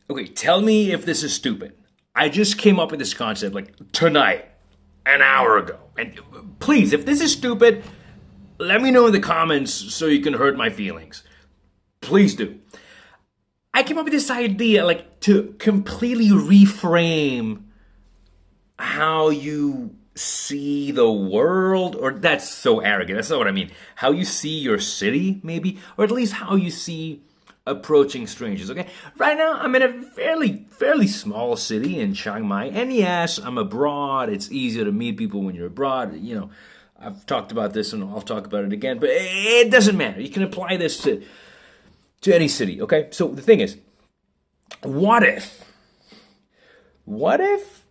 Okay, tell me if this is stupid. I just came up with this concept like tonight, an hour ago. And please, if this is stupid, let me know in the comments so you can hurt my feelings. Please do. I came up with this idea like to completely reframe how you see the world, or that's so arrogant. That's not what I mean. How you see your city, maybe, or at least how you see approaching strangers. Okay, right now I'm in a fairly small city in Chiang Mai, and yes, I'm abroad. It's easier to meet people when you're abroad. I've talked about this, and I'll talk about it again. But it doesn't matter. You can apply this to any city. Okay, so the thing is, what if, what if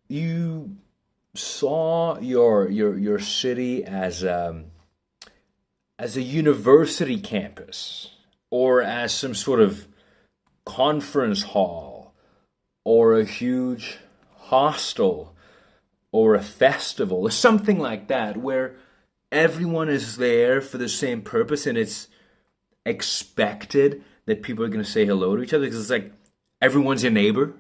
you saw your city as a university campus, or as some sort of conference hall, or a huge hostel, or a festival, or something like that, where everyone is there for the same purpose, and it's expected that people are going to say hello to each other because it's like everyone's your neighbor.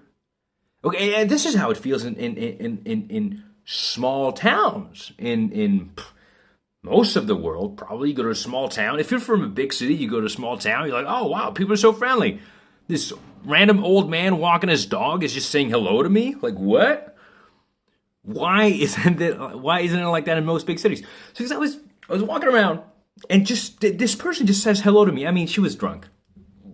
Okay, and this is how it feels in small towns in most of the world. Probably you go to a small town. If you're from a big city, you go to a small town, you're like, oh wow, people are so friendly. This random old man walking his dog is just saying hello to me. Like, what? Why isn't it like that in most big cities? So because I was walking around, and just this person just says hello to me. I mean, she was drunk,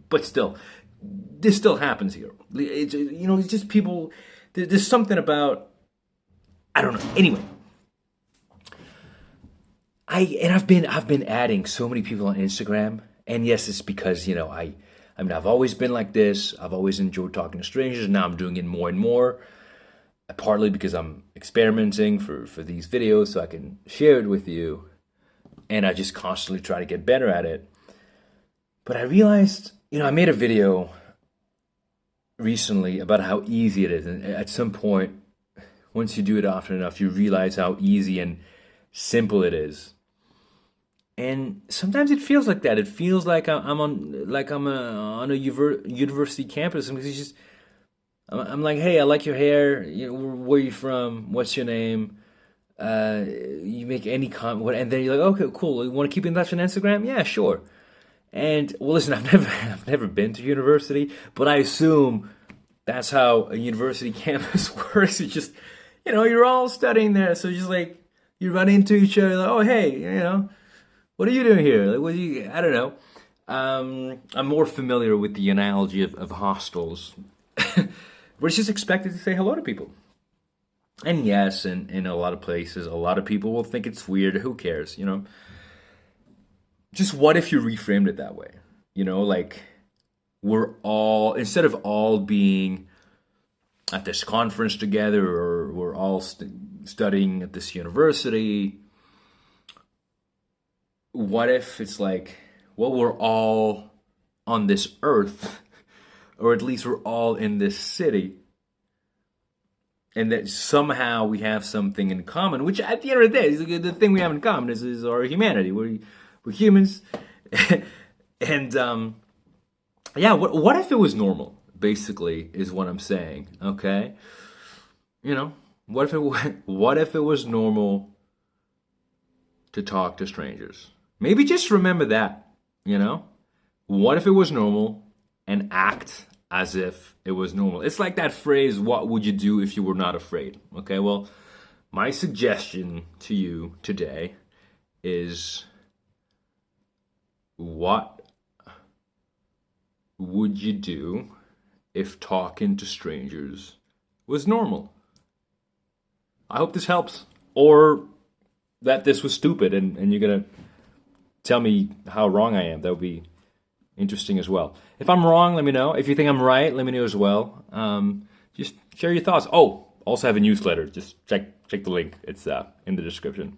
but still, this still happens here. It's just people. There's something about, I don't know. Anyway, I've been adding so many people on Instagram, and yes, it's because I mean I've always been like this. I've always enjoyed talking to strangers. Now I'm doing it more and more. Partly because I'm experimenting for these videos, so I can share it with you, and I just constantly try to get better at it. But I realized, I made a video recently about how easy it is, and at some point, once you do it often enough, you realize how easy and simple it is. And sometimes it feels like that. It feels like I'm on a university campus, and it's just I'm like, hey, I like your hair. Where are you from? What's your name? You make any comment, and then you're like, okay, cool. You want to keep in touch on Instagram? Yeah, sure. And well, listen, I've never been to university, but I assume that's how a university campus works. It's just, you're all studying there, so just like you run into each other, like, oh, hey, what are you doing here? Like, I don't know. I'm more familiar with the analogy of hostels. We're just expected to say hello to people. And yes, in a lot of places, a lot of people will think it's weird. Who cares, Just what if you reframed it that way? Like we're all, instead of all being at this conference together, or we're all studying at this university, what if it's like, well, we're all on this earth, or at least we're all in this city, and that somehow we have something in common, which at the end of the day, the thing we have in common is our humanity. We're humans. And yeah, what if it was normal, basically, is what I'm saying, okay? What if it was normal to talk to strangers? Maybe just remember that, What if it was normal, and act as if it was normal? It's like that phrase, what would you do if you were not afraid? Okay, well, my suggestion to you today is, what would you do if talking to strangers was normal? I hope this helps, or that this was stupid, and you're gonna tell me how wrong I am. That would be interesting as well. If I'm wrong, let me know. If you think I'm right, let me know as well. Just share your thoughts. Oh, also have a newsletter. Just check the link. It's in the description.